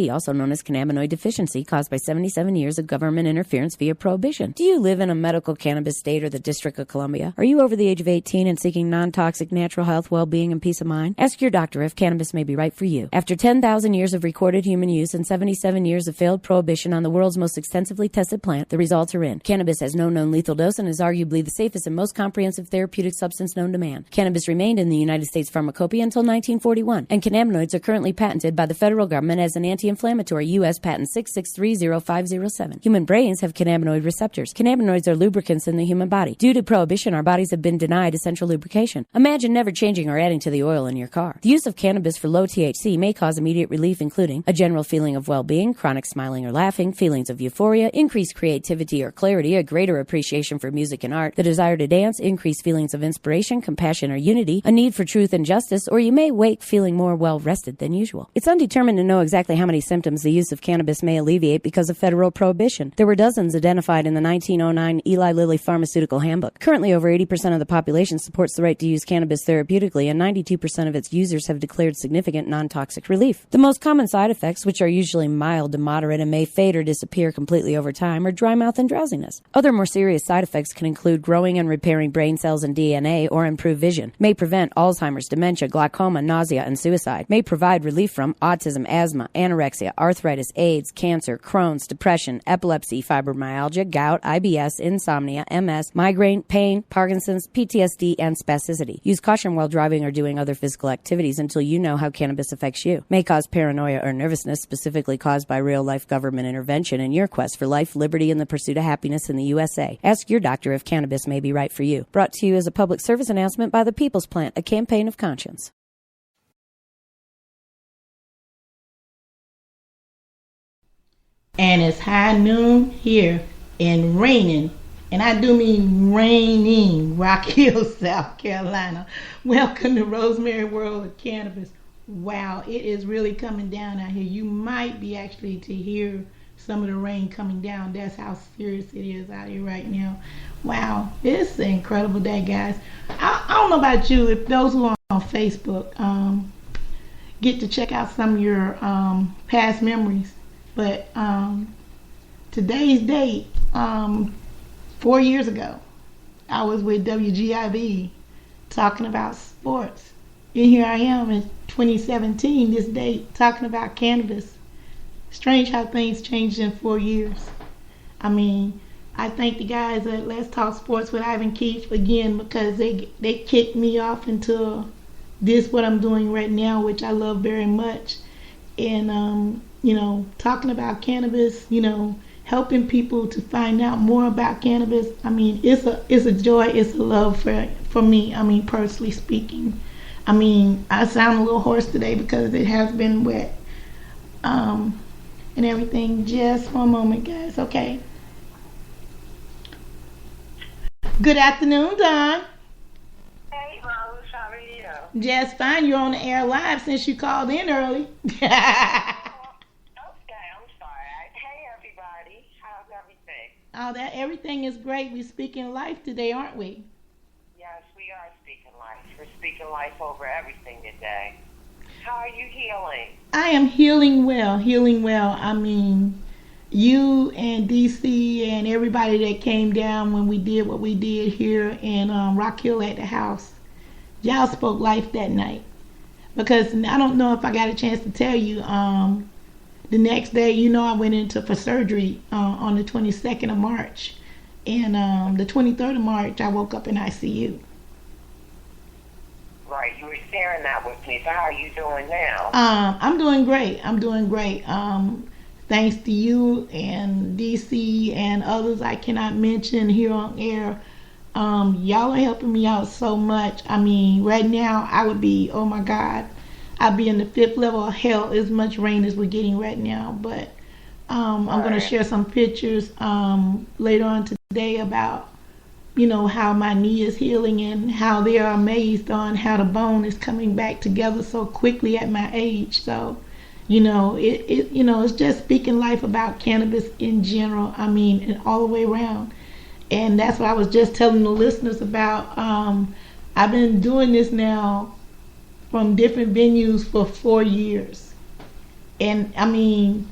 Also known as cannabinoid deficiency, caused by 77 years of government interference via prohibition. Do you live in a medical cannabis state or the District of Columbia? Are you over the age of 18 and seeking non-toxic natural health, well-being, and peace of mind? Ask your doctor if cannabis may be right for you. After 10,000 years of recorded human use and 77 years of failed prohibition on the world's most extensively tested plant, the results are in. Cannabis has no known lethal dose and is arguably the safest and most comprehensive therapeutic substance known to man. Cannabis remained in the United States pharmacopoeia until 1941, and cannabinoids are currently patented by the federal government as an anti-inflammatory U.S. patent 6630507. Human brains have cannabinoid receptors. Cannabinoids are lubricants in the human body. Due to prohibition, our bodies have been denied essential lubrication. Imagine never changing or adding to the oil in your car. The use of cannabis for low THC may cause immediate relief, including a general feeling of well-being, chronic smiling or laughing, feelings of euphoria, increased creativity or clarity, a greater appreciation for music and art, the desire to dance, increased feelings of inspiration, compassion or unity, a need for truth and justice, or you may wake feeling more well-rested than usual. It's undetermined to know exactly how many symptoms the use of cannabis may alleviate because of federal prohibition. There were dozens identified in the 1909 Eli Lilly Pharmaceutical Handbook. Currently, over 80% of the population supports the right to use cannabis therapeutically, and 92% of its users have declared significant non-toxic relief. The most common side effects, which are usually mild to moderate and may fade or disappear completely over time, are dry mouth and drowsiness. Other more serious side effects can include growing and repairing brain cells and DNA, or improve vision, may prevent Alzheimer's, dementia, glaucoma, nausea, and suicide, may provide relief from autism, asthma, anorexia, arthritis, AIDS, cancer, Crohn's, depression, epilepsy, fibromyalgia, gout, IBS, insomnia, MS, migraine, pain, Parkinson's, PTSD, and spasticity. Use caution while driving or doing other physical activities until you know how cannabis affects you. May cause paranoia or nervousness, specifically caused by real-life government intervention in your quest for life, liberty, and the pursuit of happiness in the USA. Ask your doctor if cannabis may be right for you. Brought to you as a public service announcement by the People's Plant, a campaign of conscience. And it's high noon here and raining, and I do mean raining, Rock Hill, South Carolina. Welcome to Rosemary World of Cannabis. Wow, it is really coming down out here. You might be actually to hear some of the rain coming down. That's how serious it is out here right now. Wow, it's an incredible day, guys. I don't know about you, if those who are on Facebook get to check out some of your past memories. But today's date, 4 years ago, I was with WGIV talking about sports. And here I am in 2017, this date, talking about cannabis. Strange how things changed in 4 years. I mean, I thank the guys at Let's Talk Sports with Ivan Keith again, because they kicked me off into this, what I'm doing right now, which I love very much. And, talking about cannabis, helping people to find out more about cannabis. I mean, it's a joy, it's a love for me, I mean, personally speaking. I mean, I sound a little hoarse today because it has been wet and everything. Just for a moment, guys, okay? Good afternoon, Don. Hey, Rose, how are you? Just fine. You're on the air live since you called in early. Okay, I'm sorry. Hey, everybody. How's everything? Everything is great. We're speaking life today, aren't we? Yes, we are speaking life. We're speaking life over everything today. How are you healing? I am healing well. I mean, you and DC and everybody that came down when we did what we did here in Rock Hill at the house, y'all spoke life that night. Because I don't know if I got a chance to tell you, the next day, I went for surgery on the 22nd of March. And the 23rd of March, I woke up in ICU. Right, you were sharing that with me. So how are you doing now? I'm doing great. Thanks to you and DC and others I cannot mention here on air. Y'all are helping me out so much. I mean, right now I would be, oh my God, I'd be in the 5th level of hell as much rain as we're getting right now. But I'm going to share some pictures later on today about, how my knee is healing and how they are amazed on how the bone is coming back together so quickly at my age. So, it's just speaking life about cannabis in general. I mean, and all the way around. And that's what I was just telling the listeners about. I've been doing this now from different venues for 4 years. And I mean,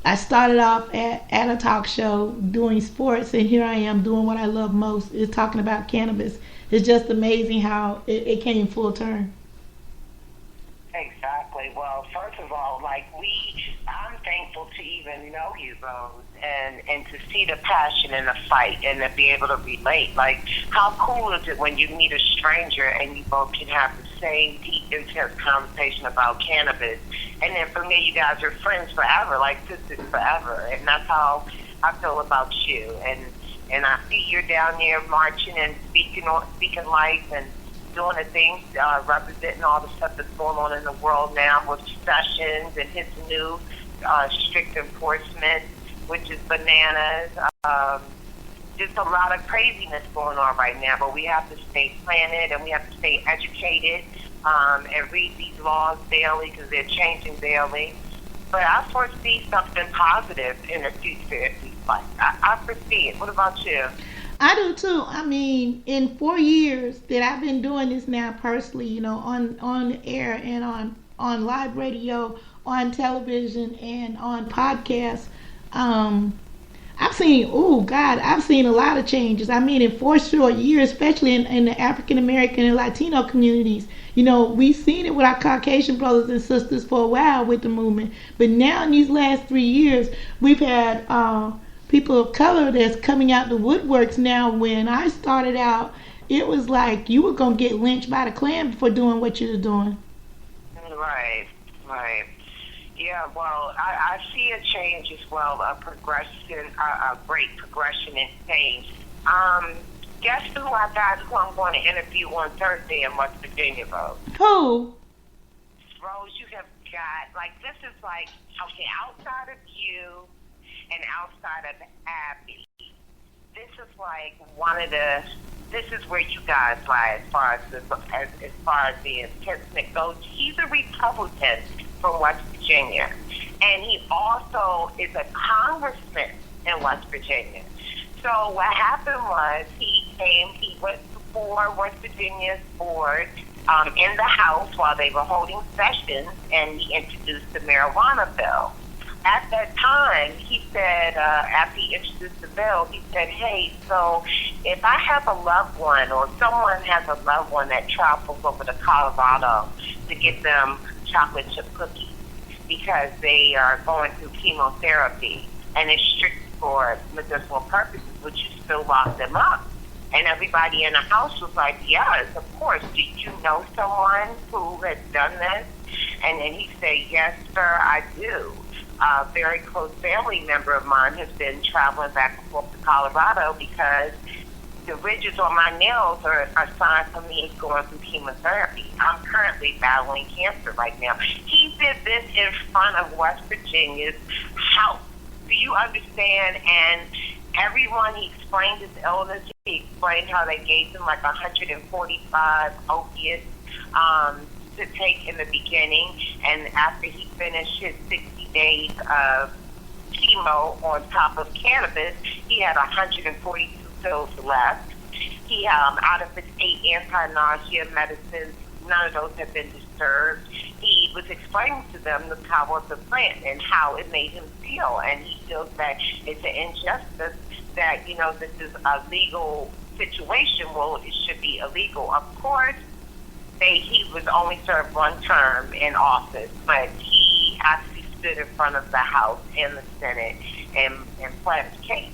I started off at a talk show doing sports, and here I am doing what I love most, is talking about cannabis. It's just amazing how it came full turn. Exactly. Well, first of all, I'm thankful to even know you, Rose, and to see the passion in the fight and to be able to relate. Like, how cool is it when you meet a stranger and you both can have the same deep, intense conversation about cannabis? And then for me, you guys are friends forever, like sisters forever. And that's how I feel about you. And I see you're down there marching and speaking life and doing the things, representing all the stuff that's going on in the world now with Sessions and his new strict enforcement, which is bananas. Just a lot of craziness going on right now, but we have to stay planted and we have to stay educated and read these laws daily because they're changing daily. But I foresee something positive in the future. I foresee it. What about you? I do too. I mean, in 4 years that I've been doing this now personally, on air and on live radio, on television, and on podcasts, I've seen a lot of changes. I mean, in 4 short years, especially in the African American and Latino communities, we've seen it with our Caucasian brothers and sisters for a while with the movement. But now in these last 3 years, we've had people of color that's coming out the woodworks now. When I started out, it was like you were going to get lynched by the Klan for doing what you were doing. Right. Yeah, well, I see a change as well, a progression, a great progression and change. Guess who I'm going to interview on Thursday in West Virginia, Rose? Who? Rose, you have got, this is okay, outside of you and outside of Abby, this is this is where you guys lie as far as the intense goes. He's a Republican from West Virginia, and he also is a congressman in West Virginia. So what happened was he went before West Virginia's board in the House while they were holding sessions, and he introduced the marijuana bill. At that time, he said, after he introduced the bill, he said, hey, so if I have a loved one or someone has a loved one that travels over to Colorado to get them chocolate chip cookies because they are going through chemotherapy and it's strict for medicinal purposes, would you still lock them up? And everybody in the house was like, yes, of course. Do you know someone who has done this? And then he said, yes, sir, I do. A very close family member of mine has been traveling back and forth to Colorado because the ridges on my nails are signs for me going through chemotherapy. I'm currently battling cancer right now. He did this in front of West Virginia's House. Do you understand? And everyone, he explained his illness. He explained how they gave him 145 opiates to take in the beginning. And after he finished his 60 days of chemo on top of cannabis, he had 142 pills left. He, out of his 8 anti-nausea medicines, none of those have been disturbed. He was explaining to them the power of the plant and how it made him feel, and he feels that it's an injustice that, this is a legal situation. Well, it should be illegal. Of course, he was only served 1 term in office, but he actually stood in front of the House and the Senate and pled his case.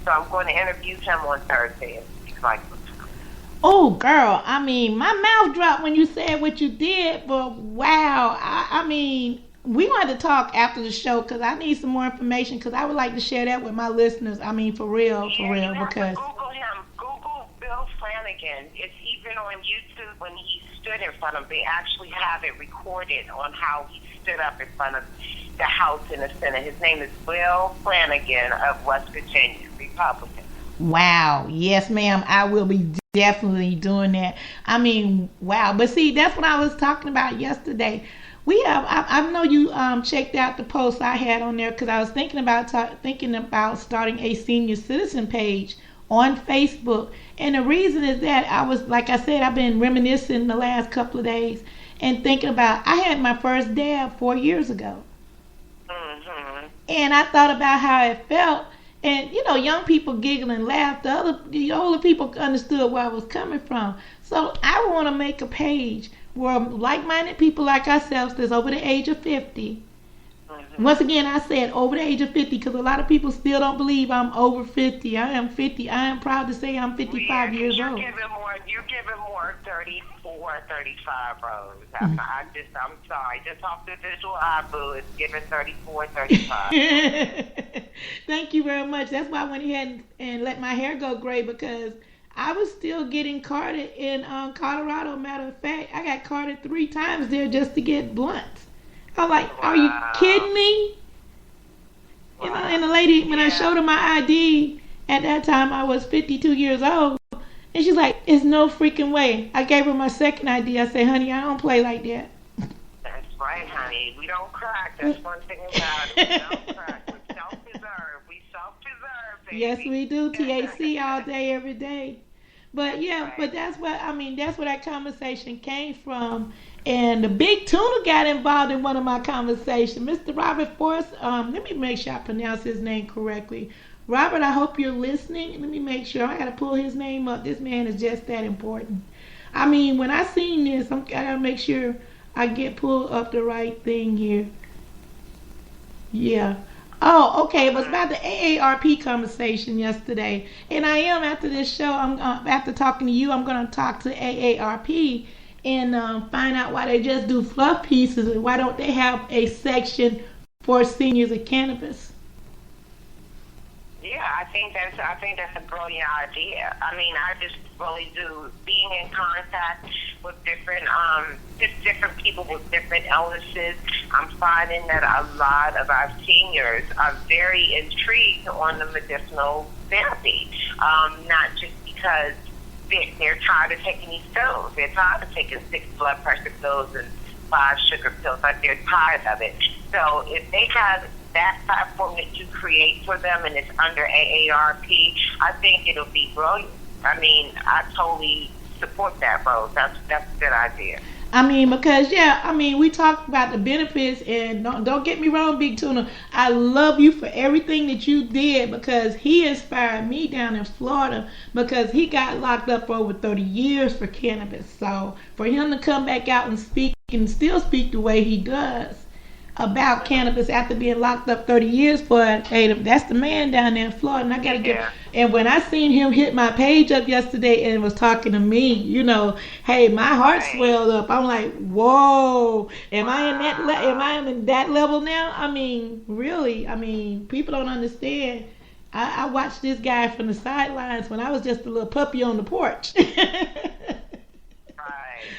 So I'm going to interview him on Thursday and speak like this. Oh, girl, I mean, my mouth dropped when you said what you did, but wow, I mean, we want to talk after the show because I need some more information because I would like to share that with my listeners. I mean, for real, you have because... to Google him. Google Bill Flanagan. It's even on YouTube when he stood in front of them. They actually have it recorded on how he stood up in front of the House and the Senate. His name is Bill Flanagan of West Virginia, Republican. Wow. Yes, ma'am. I will be definitely doing that. I mean, wow. But see, that's what I was talking about yesterday. We have, I know you checked out the post I had on there because I was thinking about starting a senior citizen page on Facebook. And the reason is that I was, like I said, I've been reminiscing the last couple of days and thinking about, I had my first dab 4 years ago. Mm-hmm. And I thought about how it felt. And, you know, young people giggle and laugh. The older people understood where I was coming from. So I want to make a page where like-minded people like ourselves that's over the age of 50. Once again, I said over the age of 50 because a lot of people still don't believe I'm over 50. I am 50. I am proud to say I'm 55 years old. You're giving more 34, 35, Rose. I'm sorry. Just off the visual eye, boo, it's giving 34, 35. Thank you very much. That's why I went ahead and let my hair go gray because I was still getting carded in Colorado. Matter of fact, I got carded 3 times there just to get blunts. I'm like, are you kidding me? Wow. You know, and the lady, when I showed her my ID, at that time I was 52 years old, and she's like, "It's no freaking way." I gave her my second ID. I said, "Honey, I don't play like that." That's right, honey. We don't crack. That's one thing about it. We don't crack. We self-preserve. We self-preserve, baby. Yes, we do. THC all day, every day. But yeah, right. But that's what that's where that conversation came from. And the Big Tuna got involved in one of my conversations. Mr. Robert Forrest, let me make sure I pronounce his name correctly. Robert, I hope you're listening. Let me make sure. I got to pull his name up. This man is just that important. I mean, when I seen this, I got to make sure I pull up the right thing here. Yeah. Oh, okay. It was about the AARP conversation yesterday. And I am, after this show, after talking to you, I'm going to talk to AARP and find out why they just do fluff pieces and why don't they have a section for seniors of cannabis. Yeah, I think that's a brilliant idea. I mean, I just really do being in contact with different people with different illnesses. I'm finding that a lot of our seniors are very intrigued on the medicinal therapy, not just because they're tired of taking these pills. They're tired of taking 6 blood pressure pills and 5 sugar pills. Like, they're tired of it. So if they have that platform that you create for them and it's under AARP, I think it'll be brilliant. I mean, I totally support that, Rose. That's a good idea. I mean, because, we talked about the benefits, and don't get me wrong, Big Tuna, I love you for everything that you did because he inspired me down in Florida because he got locked up for over 30 years for cannabis. So for him to come back out and speak and still speak the way he does about cannabis after being locked up 30 years for it, hey, that's the man down there in Florida. And I gotta get. And when I seen him hit my page up yesterday and was talking to me, you know, hey, my heart swelled up. I'm like, whoa, am I in that level now? I mean, really, people don't understand. I watched this guy from the sidelines when I was just a little puppy on the porch.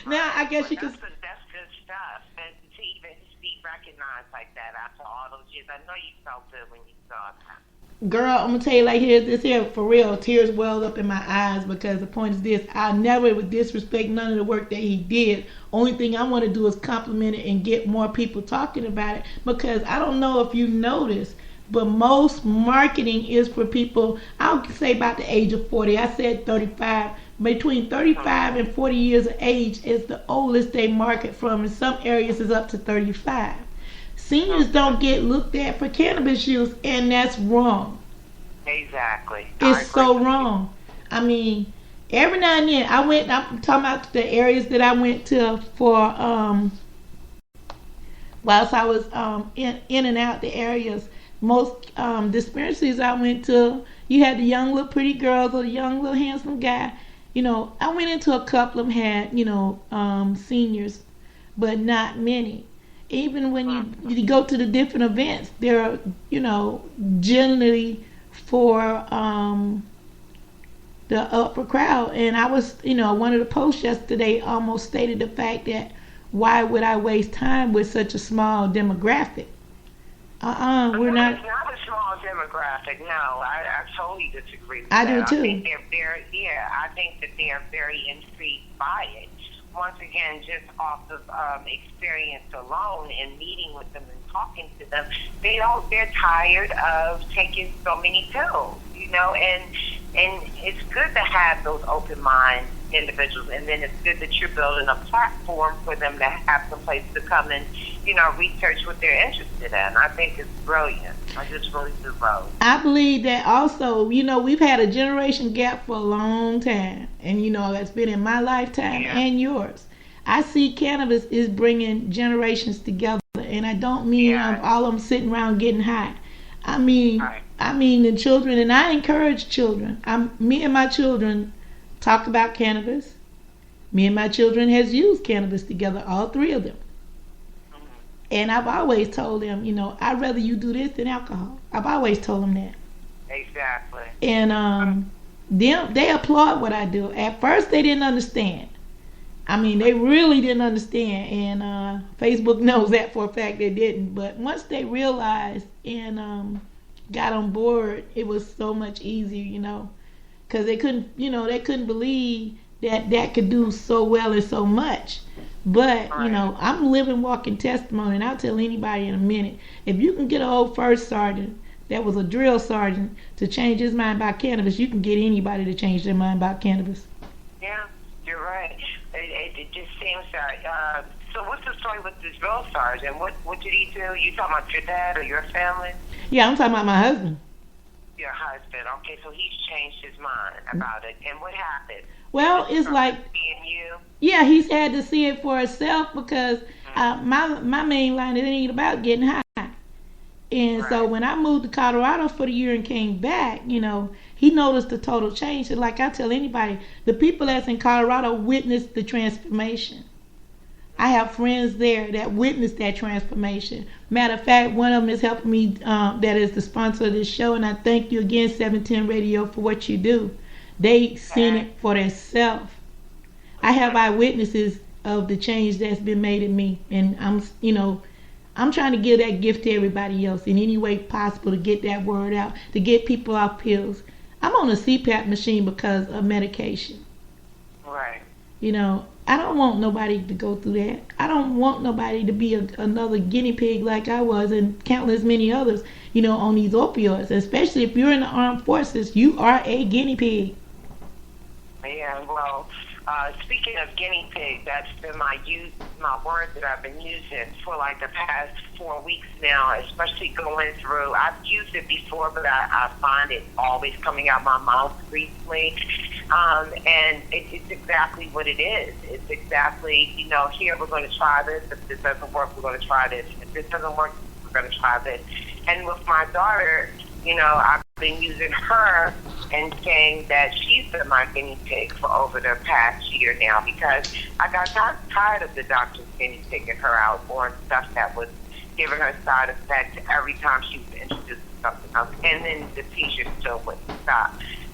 Now I guess you can. That's good stuff. And to even be recognized like that after all those years, I know you felt good when you saw that. Girl, I'm gonna tell you like this here for real. Tears welled up in my eyes because the point is this: I never would disrespect none of the work that he did. Only thing I want to do is compliment it and get more people talking about it because I don't know if you noticed, but most marketing is for people. I'll say about the age of 40. I said 35. Between 35 and 40 years of age is the oldest they market from. In some areas, is up to 35. Seniors don't get looked at for cannabis use, and that's wrong. Exactly. It's so wrong. I mean, every now and then, I'm talking about the areas that I went to for, whilst I was in and out the areas. Most dispensaries I went to, you had the young little pretty girls or the young little handsome guy. You know, I went into a couple of them had, seniors, but not many. Even when you go to the different events, they're, generally for the upper crowd. And I was, one of the posts yesterday almost stated the fact that why would I waste time with such a small demographic? We're not. It's not a small demographic. No, I totally disagree with that. I do too. I think I think that they are very intrigued by it. Once again, just off of experience alone and meeting with them and talking to them, they're tired of taking so many pills, and And it's good to have those open mind individuals, and then it's good that you're building a platform for them to have some place to come and, research what they're interested in. I think it's brilliant. I just really do, Rose. I believe that also, we've had a generation gap for a long time. And, that's been in my lifetime and yours. I see cannabis is bringing generations together. And I don't mean all of them sitting around getting high. I mean the children, and I encourage children. Me and my children talk about cannabis. Me and my children has used cannabis together, all three of them. And I've always told them, I'd rather you do this than alcohol. I've always told them that. Exactly. And they applaud what I do. At first, they didn't understand. I mean, they really didn't understand. And Facebook knows that for a fact they didn't. But once they realized and got on board, it was so much easier, because they couldn't believe that could do so well and so much. But, I'm living, walking testimony, and I'll tell anybody in a minute, if you can get an old first sergeant that was a drill sergeant to change his mind about cannabis, you can get anybody to change their mind about cannabis. Yeah, you're right. It just seems that, so what's the story with this drill sergeant? What did he do? You talking about your dad or your family? Yeah, I'm talking about my husband. Your husband. Okay, so he's changed his mind about it. And what happened? Well, it's like, seeing you? Yeah, he's had to see it for himself because my main line, it ain't about getting high. And so when I moved to Colorado for the year and came back, he noticed the total change. And like I tell anybody, the people that's in Colorado witnessed the transformation. I have friends there that witnessed that transformation. Matter of fact, one of them is helping me, that is the sponsor of this show, and I thank you again, 710 Radio, for what you do. They seen it for themselves. I have eyewitnesses of the change that's been made in me, and I'm trying to give that gift to everybody else in any way possible to get that word out, to get people off pills. I'm on a CPAP machine because of medication. Right. I don't want nobody to go through that. I don't want nobody to be another guinea pig like I was and countless many others, on these opioids. Especially if you're in the armed forces, you are a guinea pig. Yeah, well, speaking of guinea pig, that's been my word that I've been using for like the past 4 weeks now, especially going through. I've used it before, but I find it always coming out my mouth recently. And it's exactly what it is. It's exactly, here we're going to try this. If this doesn't work, we're going to try this. If this doesn't work, we're going to try this. And with my daughter, I've been using her and saying that she's been my guinea pig for over the past year now, because I got tired of the doctors guinea pigging her out on stuff that was giving her side effects every time she was introduced to something else, and then the seizure still wouldn't stop.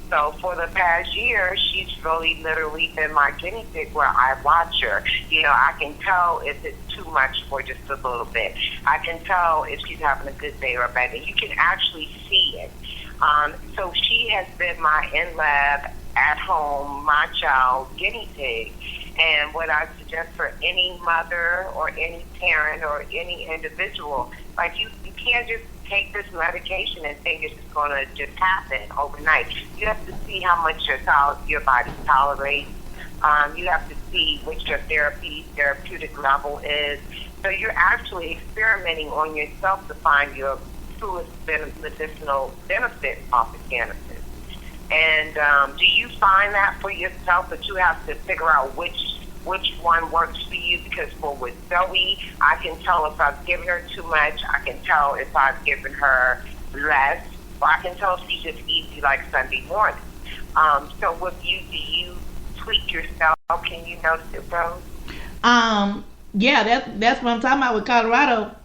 So for the past year, she's really literally been my guinea pig where I watch her. I can tell if it's too much for just a little bit. I can tell if she's having a good day or a bad day. You can actually see it. So she has been my in-lab, at-home, my child guinea pig. And what I suggest for any mother or any parent or any individual, like you can't just take this medication and think it's just going to just happen overnight. You have to see how much your body tolerates. You have to see what your therapeutic level is. So you're actually experimenting on yourself to find your truest medicinal benefit off of cannabis. And do you find that for yourself, that you have to figure out which one works for you? Because with Zoe, I can tell if I've given her too much. I can tell if I've given her less. Or I can tell if she's just easy like Sunday morning. So with you, do you tweak yourself? Can you notice it, Rose? Yeah, that's what I'm talking about with Colorado.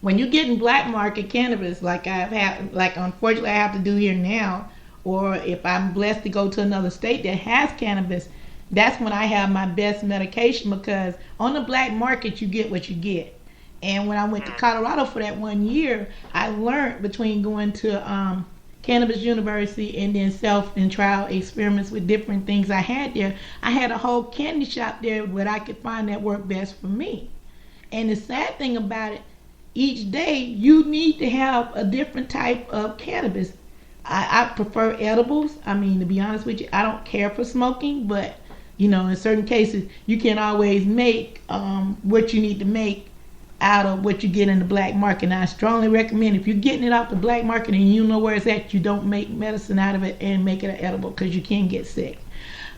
When you get in black market cannabis, like unfortunately I have to do here now, or if I'm blessed to go to another state that has cannabis, that's when I have my best medication, because on the black market you get what you get. And when I went to Colorado for that 1 year, I learned between going to Cannabis University and then self and trial experiments with different things I had there. I had a whole candy shop there where I could find that worked best for me. And the sad thing about it, each day you need to have a different type of cannabis. I prefer edibles. I mean, to be honest with you, I don't care for smoking, but in certain cases, you can always make what you need to make out of what you get in the black market. And I strongly recommend, if you're getting it off the black market and you know where it's at, you don't make medicine out of it and make it an edible, because you can get sick.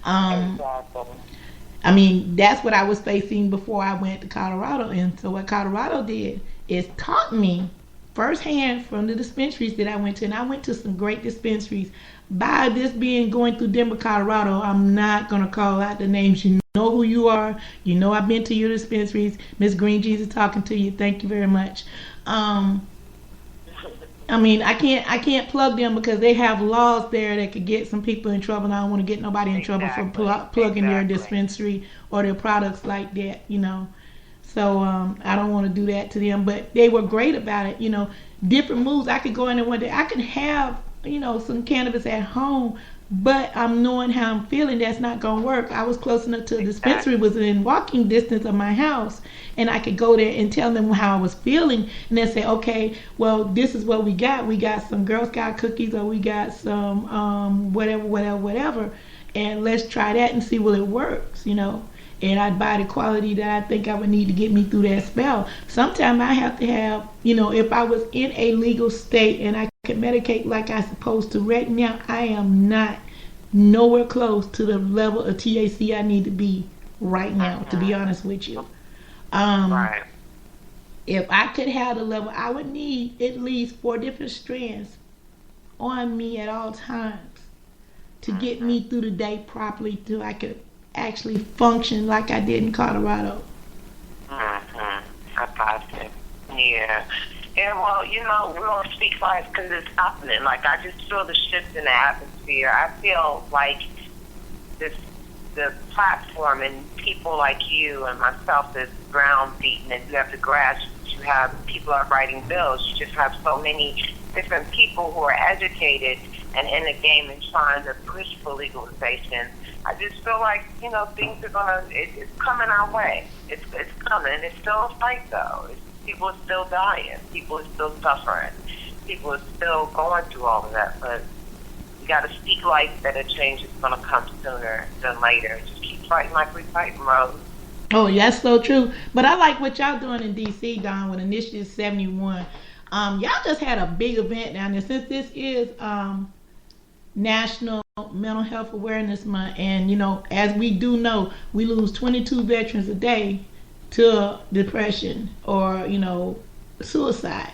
I mean, that's what I was facing before I went to Colorado. And so what Colorado did is taught me firsthand from the dispensaries that I went to, and I went to some great dispensaries. By this being going through Denver, Colorado, I'm not going to call out the names. You know who you are. You know I've been to your dispensaries. Miss Green Jesus talking to you. Thank you very much. I mean, I can't plug them because they have laws there that could get some people in trouble, and I don't want to get nobody in trouble for plugging their dispensary or their products like that, So I don't want to do that to them. But they were great about it, different moves. I could go in there one day. I could have, some cannabis at home, but I'm knowing how I'm feeling. That's not going to work. I was close enough to a dispensary, was in walking distance of my house, and I could go there and tell them how I was feeling, and then say, okay, well, this is what we got. We got some Girl Scout cookies, or we got some whatever, and let's try that and see will it works, And I'd buy the quality that I think I would need to get me through that spell. Sometimes I have to have, if I was in a legal state and I could medicate like I'm supposed to. Right now, I am not nowhere close to the level of THC I need to be right now, to be honest with you. Right. If I could have the level, I would need at least 4 different strands on me at all times to get me through the day properly, till I could actually function like I did in Colorado. I got it. Yeah. And well, we don't speak fast because it's happening. Like, I just feel the shift in the atmosphere. I feel like the platform and people like you and myself is ground beaten, and you have the grass. You have people are writing bills. You just have so many different people who are educated and in the game and trying to push for legalization. I just feel like, things are it's coming our way. It's coming. It's still a fight, though. People are still dying. People are still suffering. People are still going through all of that. But you got to speak life that a change is going to come sooner than later. Just keep fighting like we're fighting, Rose. Oh, that's so true. But I like what y'all doing in D.C., Don, with Initiative 71. Y'all just had a big event down there. Since this is National Mental Health Awareness Month, and as we do know, we lose 22 veterans a day to depression or suicide.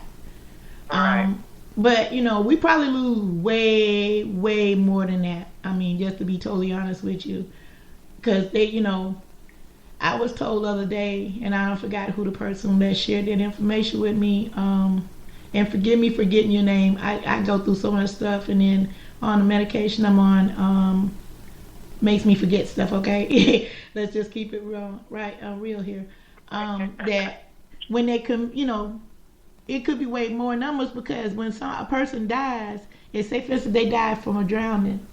Right. But we probably lose way more than that. I mean, just to be totally honest with you, because they I was told the other day, and I forgot who the person that shared that information with me, and forgive me for getting your name. I go through so much stuff, and then on the medication I'm on makes me forget stuff, okay? Let's just keep it real here. That when they come, it could be way more numbers, because when a person dies, say for instance they died from a drowning,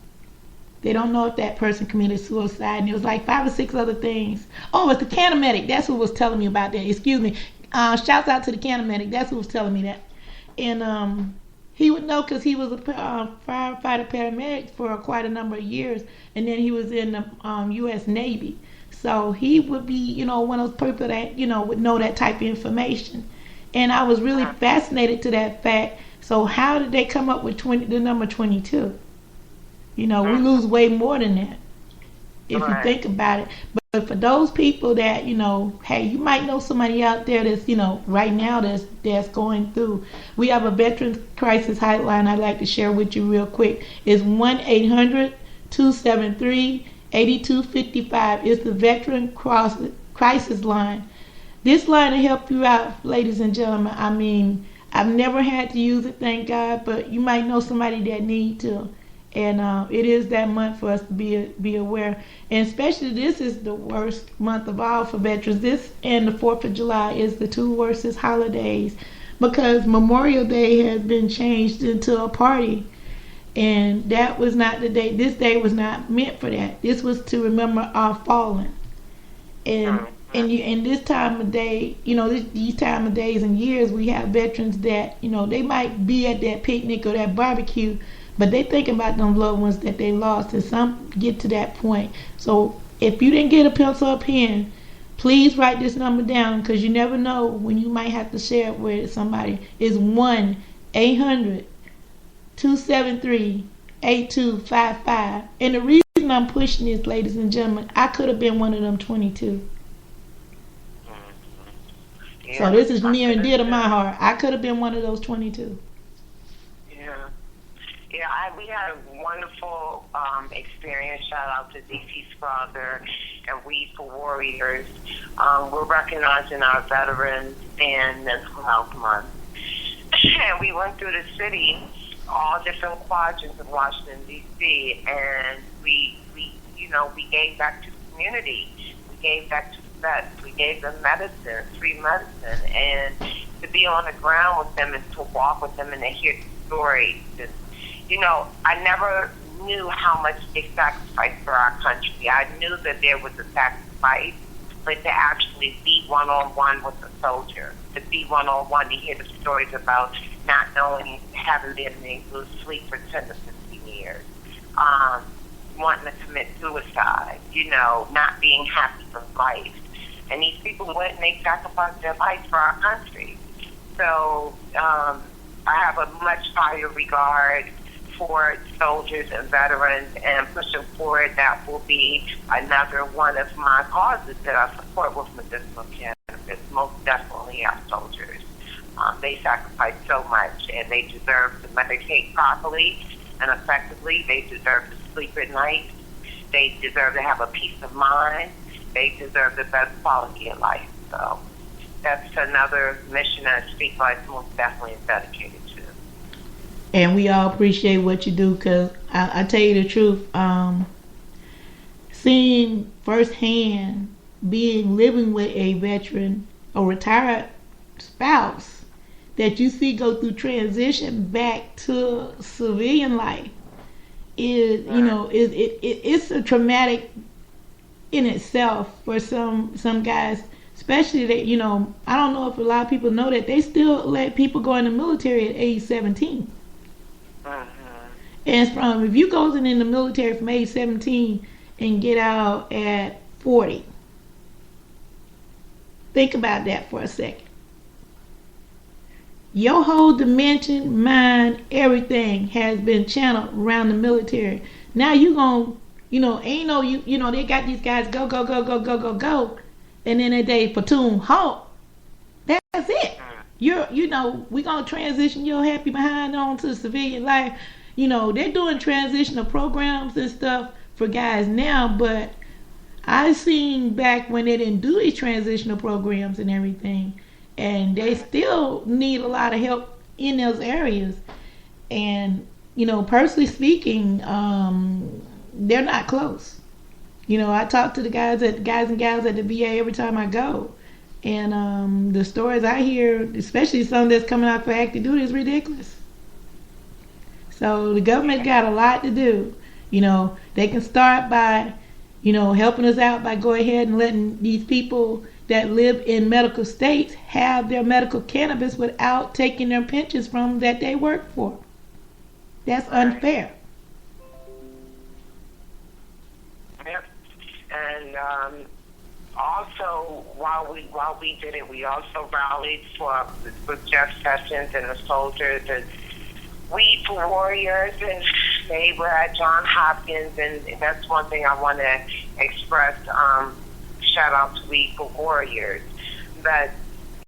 they don't know if that person committed suicide, and it was like 5 or 6 other things. Oh, it's the Canamedic. That's who was telling me about that. Excuse me. Shouts out to the Canamedic. That's who was telling me that. And he would know because he was a firefighter paramedic for quite a number of years, and then he was in the U.S. Navy. So he would be, one of those people that, would know that type of information. And I was really fascinated to that fact. So how did they come up with the number 22? We lose way more than that, if you think about it. But for those people that, hey, you might know somebody out there that's, right now that's going through. We have a Veterans Crisis Hotline I'd like to share with you real quick. It's 1-800-273-8255. It's the Veteran Crisis Line. This line will help you out, ladies and gentlemen. I mean, I've never had to use it, thank God, but you might know somebody that need to. And it is that month for us to be aware. And especially this is the worst month of all for veterans. This and the 4th of July is the 2 worstest holidays, because Memorial Day has been changed into a party. And that was not the day. This day was not meant for that. This was to remember our fallen. And in this time of day, these time of days and years, we have veterans that, they might be at that picnic or that barbecue, But they think about them loved ones that they lost, and some get to that point. So if you didn't get a pencil or pen, please write this number down, because you never know when you might have to share it with somebody. It's 1-800-273-8255. And the reason I'm pushing this, ladies and gentlemen, I could have been one of them 22. Yeah, so this is near and dear to my heart. I could have been one of those 22. Yeah, we had a wonderful experience. Shout out to DC Scrogger and We for Warriors. We're recognizing our veterans and Mental Health Month. And we went through the city, all different quadrants of Washington, D.C., and we gave back to the community. We gave back to the vets. We gave them medicine, free medicine, and to be on the ground with them and to walk with them and to hear the stories. I never knew how much they sacrificed for our country. I knew that there was a sacrifice, but to actually be one-on-one with a soldier, to be one-on-one, to hear the stories about not knowing, having been able to sleep for 10 to 15 years, wanting to commit suicide, not being happy for life. And these people went and they sacrificed their life for our country. So I have a much higher regard for soldiers and veterans, and pushing forward, that will be another one of my causes that I support with medicinal cannabis. Most definitely our soldiers. They sacrifice so much, and they deserve to medicate properly and effectively. They deserve to sleep at night. They deserve to have a peace of mind. They deserve the best quality of life. So that's another mission that Speak Life most definitely is dedicated to. And we all appreciate what you do, because I tell you the truth, seeing firsthand, living with a veteran or retired spouse that you see go through transition back to civilian life is, it's a traumatic in itself for some guys, especially that, I don't know if a lot of people know that they still let people go in the military at age 17. And if you go in the military from age 17 and get out at 40, think about that for a second. Your whole dimension, mind, everything has been channeled around the military. Now you gonna, they got these guys go, and then they platoon halt. That's it. We're gonna transition your happy behind on to civilian life. They're doing transitional programs and stuff for guys now, but I seen back when they didn't do these transitional programs and everything, and they still need a lot of help in those areas. And personally speaking, they're not close. I talk to the guys and gals at the VA every time I go, and the stories I hear, especially some that's coming out for active duty, is ridiculous. So the government got a lot to do. They can start by, helping us out by going ahead and letting these people that live in medical states have their medical cannabis without taking their pensions from that they work for. That's unfair. Yep. And also, while we did it, we also rallied with Jeff Sessions and the soldiers and We for Warriors, and they were at Johns Hopkins, and that's one thing I want to express. Shout out to We for Warriors. But,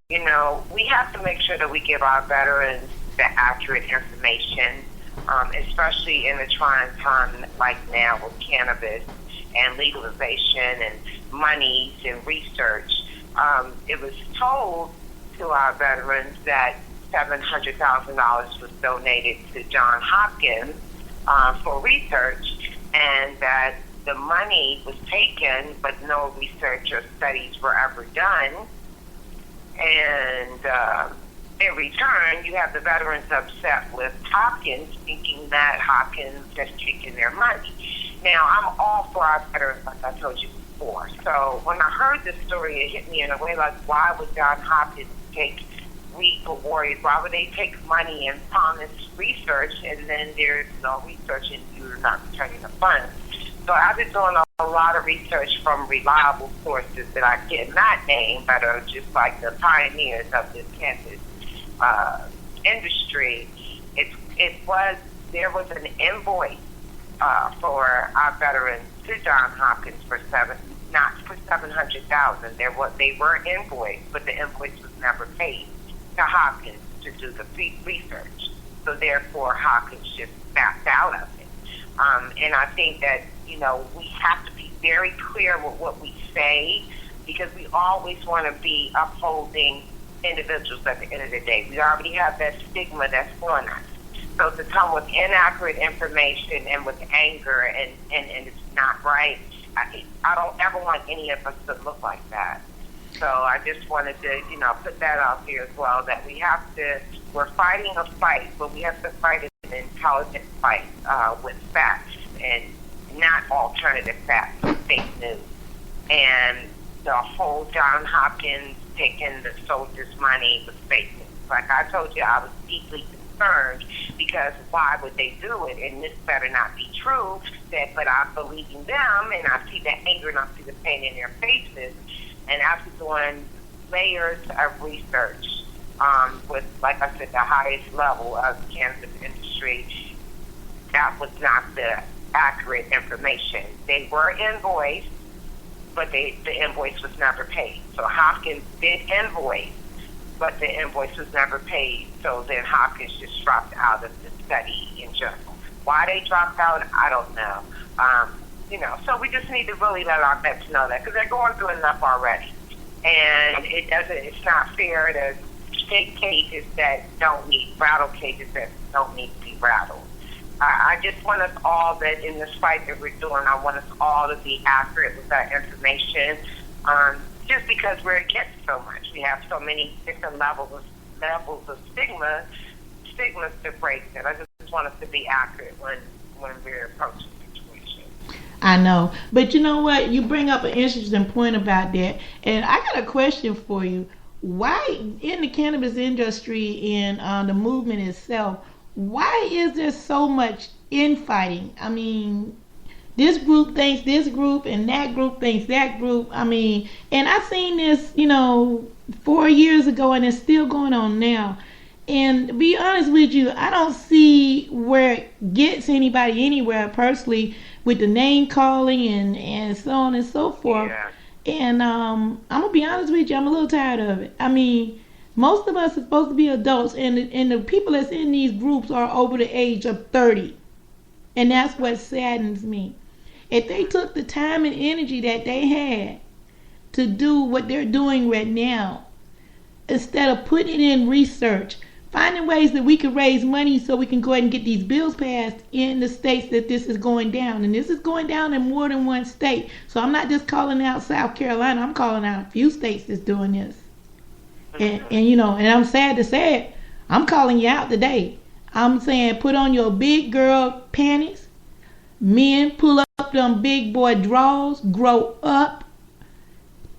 we have to make sure that we give our veterans the accurate information, especially in a trying time like now with cannabis and legalization and monies and research. It was told to our veterans that $700,000 was donated to Johns Hopkins for research, and that the money was taken, but no research or studies were ever done. And in return, you have the veterans upset with Hopkins, thinking that Hopkins has taken their money. Now, I'm all for our veterans, like I told you before. So when I heard this story, it hit me in a way like, why would Johns Hopkins take weak or warriors? Why would they take money and fund this research and then there's no research and you're not returning the funds? So I've been doing a lot of research from reliable sources that I cannot name, but are just like the pioneers of this cannabis industry. There was an invoice for our veterans to Johns Hopkins for not for $700,000. They were invoiced, but the invoice was never paid to Hopkins to do the research. So therefore, Hopkins just backed out of it. And I think that we have to be very clear with what we say, because we always want to be upholding individuals at the end of the day. We already have that stigma that's on us. So to come with inaccurate information and with anger and it's not right, I don't ever want any of us to look like that. So I just wanted to, put that out there as well, that we're fighting a fight, but we have to fight an intelligent fight with facts and not alternative facts, fake news. And the whole Johns Hopkins taking the soldiers' money was fake news. Like I told you, I was deeply concerned, because why would they do it? And this better not be true. But I'm believing them, and I see the anger and I see the pain in their faces. And after doing layers of research with, like I said, the highest level of the cannabis industry, that was not the accurate information. They were invoiced, but the invoice was never paid. So Hopkins did invoice, but the invoice was never paid. So then Hopkins just dropped out of the study in general. Why they dropped out, I don't know. So we just need to really let our vets know that, because they're going through enough already. And it's not fair to take cages that don't need, rattle cages that don't need to be rattled. I just want us all, that in this fight that we're doing, I want us all to be accurate with that information. Just because we're against so much, we have so many different levels of stigmas to break. That I just want us to be accurate when we're approaching the situation. I know, but you know what? You bring up an interesting point about that, and I got a question for you. Why, in the cannabis industry and the movement itself, why is there so much infighting? I mean, this group thinks this group and that group thinks that group. I mean, and I seen this, 4 years ago, and it's still going on now. And to be honest with you, I don't see where it gets anybody anywhere personally with the name calling and so on and so forth. Yeah. And I'm going to be honest with you, I'm a little tired of it. I mean, most of us are supposed to be adults, and the people that's in these groups are over the age of 30. And that's what saddens me. If they took the time and energy that they had to do what they're doing right now, instead of putting it in research, finding ways that we can raise money so we can go ahead and get these bills passed in the states that this is going down. And this is going down in more than one state. So I'm not just calling out South Carolina. I'm calling out a few states that's doing this. And I'm sad to say it, I'm calling you out today. I'm saying put on your big girl panties. Men, pull up them big boy drawers. Grow up.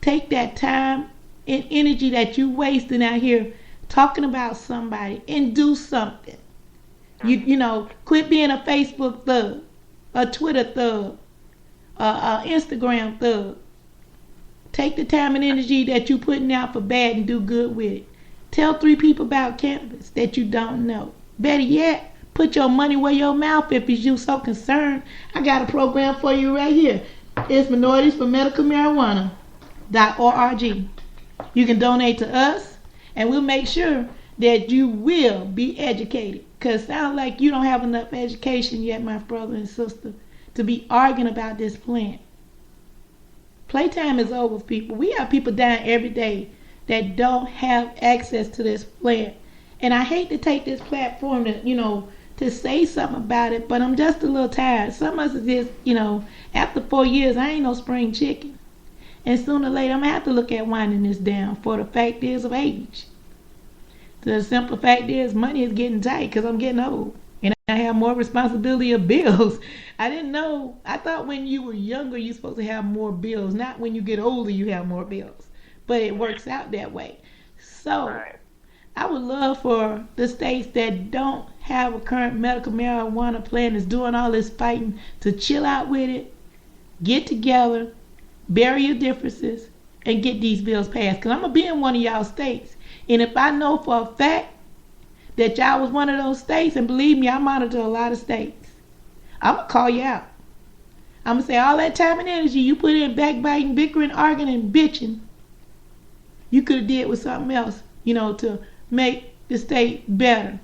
Take that time and energy that you wasting out here talking about somebody and do something. Quit being a Facebook thug, a Twitter thug, a Instagram thug. Take the time and energy that you putting out for bad and do good with it. Tell 3 people about cannabis that you don't know. Better yet, put your money where your mouth is if you so concerned. I got a program for you right here. It's Minorities for Medical Marijuana.org. You can donate to us, and we'll make sure that you will be educated. Because it sounds like you don't have enough education yet, my brother and sister, to be arguing about this plant. Playtime is over, people. We have people dying every day that don't have access to this plant. And I hate to take this platform to say something about it, but I'm just a little tired. Some of us is just, after 4 years, I ain't no spring chicken. And sooner or later, I'm going to have to look at winding this down for the fact is of age. The simple fact is money is getting tight because I'm getting old. And I have more responsibility of bills. I didn't know. I thought when you were younger, you're supposed to have more bills. Not when you get older, you have more bills. But it works out that way. So, right. I would love for the states that don't have a current medical marijuana plan that's doing all this fighting to chill out with it, get together, bury your differences, and get these bills passed. Because I'm going to be in one of y'all states. And if I know for a fact that y'all was one of those states, and believe me, I monitor a lot of states, I'm going to call you out. I'm going to say all that time and energy you put in backbiting, bickering, arguing, and bitching, you could have did with something else, to make the state better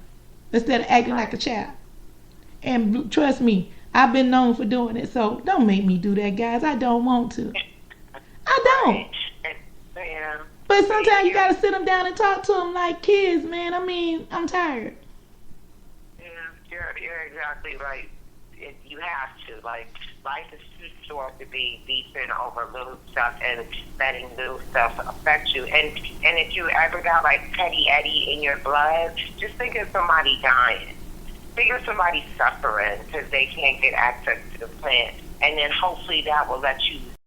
instead of acting like a child. And trust me, I've been known for doing it, so don't make me do that, guys. I don't want to. I don't. Yeah. But sometimes you got to sit them down and talk to them like kids, man. I mean, I'm tired. Yeah, you're exactly right. You have to. Like, life is too short to be beefing over little stuff and letting little stuff affect you. And if you ever got like petty Eddie in your blood, just think of somebody dying. Think of somebody suffering because they can't get access to the plant. And then hopefully that will let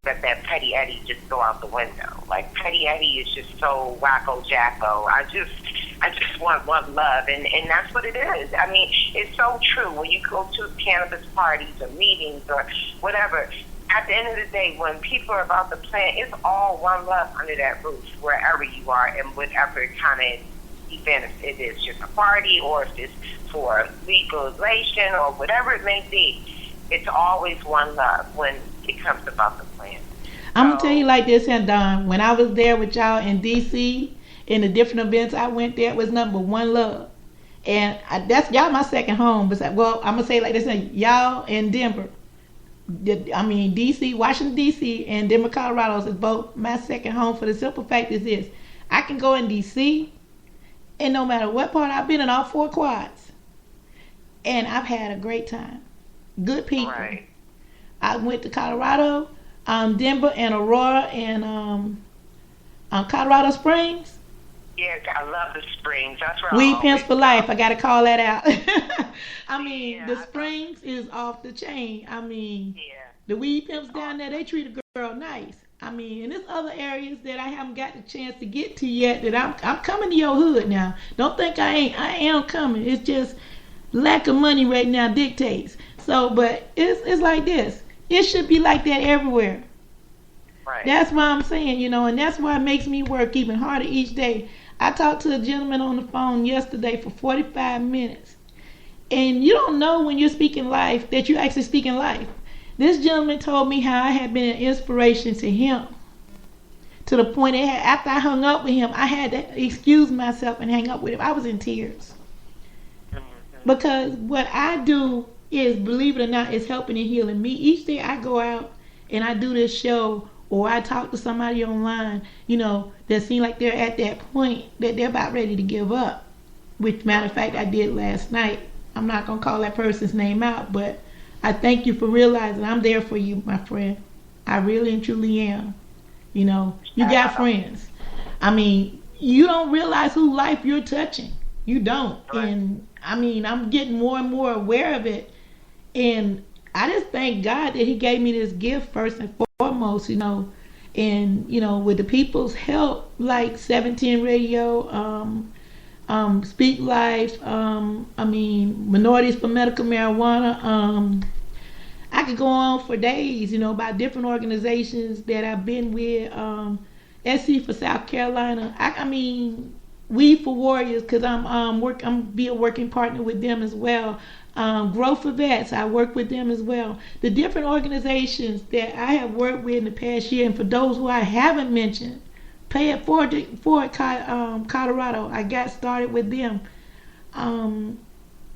that petty Eddie just go out the window. Like, petty Eddie is just so wacko jacko. I just want one love, and that's what it is. I mean, it's so true. When you go to cannabis parties or meetings or whatever, at the end of the day, when people are about the plant, it's all one love under that roof, wherever you are and whatever kind of event it is, just a party or if it's for legalization or whatever it may be. It's always one love when it comes about the plant. I'm going to tell you like this, and Don, when I was there with y'all in D.C., in the different events I went there, it was nothing but one love. And that's y'all my second home. Well, I'm going to say it like this, y'all in Denver. I mean, D.C., Washington, D.C., and Denver, Colorado is both my second home for the simple fact is this. I can go in D.C., and no matter what part I've been in, all 4 quads, and I've had a great time. Good people. Right. I went to Colorado, Denver, and Aurora, and Colorado Springs. Yeah, I love the Springs. That's where Weed Pimps for Life. I got to call that out. I mean, Yeah, the Springs is off the chain. I mean, Yeah. the Weed Pimps down there, they treat a girl nice. I mean, and there's other areas that I haven't got the chance to get to yet that I'm coming to your hood now. Don't think I ain't. I am coming. It's just lack of money right now dictates. So, but it's like this. It should be like that everywhere. Right. That's why I'm saying, and that's why it makes me work even harder each day. I talked to a gentleman on the phone yesterday for 45 minutes. And you don't know when you're speaking life that you're actually speaking life. This gentleman told me how I had been an inspiration to him. To the point that after I hung up with him, I had to excuse myself and hang up with him. I was in tears. Because what I do is, believe it or not, is helping and healing me. Each day I go out and I do this show or I talk to somebody online, that seems like they're at that point that they're about ready to give up. Which, matter of fact, I did last night. I'm not going to call that person's name out, but I thank you for realizing I'm there for you, my friend. I really and truly am. You got friends. I mean, you don't realize whose life you're touching. You don't. Right. And, I mean, I'm getting more and more aware of it. And I just thank God that he gave me this gift first and foremost, and, with the people's help, like 710 Radio, Speak Life, Minorities for Medical Marijuana. I could go on for days, about different organizations that I've been with. SC for South Carolina. I mean, Weed for Warriors, because I'm be a working partner with them as well. Growth for Vets, I work with them as well. The different organizations that I have worked with in the past year, and for those who I haven't mentioned, Pay It Forward, Colorado. I got started with them.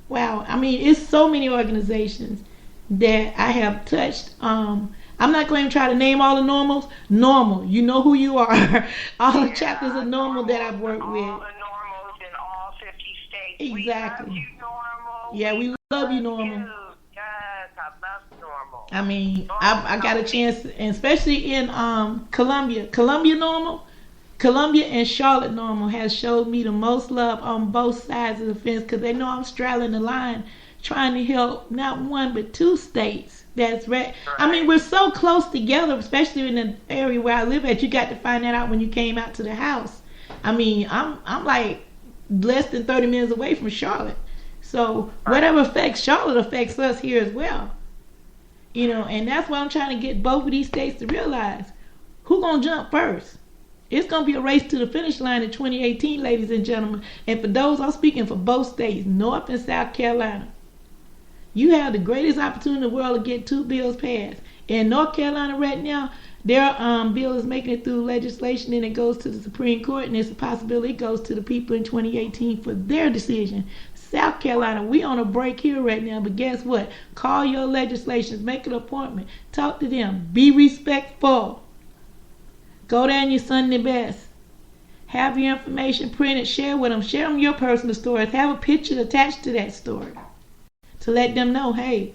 Wow, I mean, it's so many organizations that I have touched. I'm not going to try to name all the normals. Normal, you know who you are. All the chapters of Normal that I've worked with. All the normals in all 50 states. Exactly. We love you, Normal. Yeah, we love you, Normal. Yes, I love Normal. I mean, I got a chance, and especially in Columbia Normal, Columbia and Charlotte Normal has showed me the most love on both sides of the fence, because they know I'm straddling the line, trying to help not one but 2 states. That's right. I mean, we're so close together, especially in the area where I live at. You got to find that out when you came out to the house. I mean, I'm like less than 30 minutes away from Charlotte. So whatever affects Charlotte affects us here as well. You know, and that's why I'm trying to get both of these states to realize who's going to jump first. It's going to be a race to the finish line in 2018, ladies and gentlemen. And for those, I'm speaking for both states, North and South Carolina. You have the greatest opportunity in the world to get 2 bills passed. In North Carolina right now, their bill is making it through legislation, and it goes to the Supreme Court, and there's a possibility it goes to the people in 2018 for their decision. South Carolina, we on a break here right now, but guess what? Call your legislations, make an appointment, talk to them, be respectful. Go down your Sunday best. Have your information printed, share with them. Share them your personal stories. Have a picture attached to that story to let them know, hey,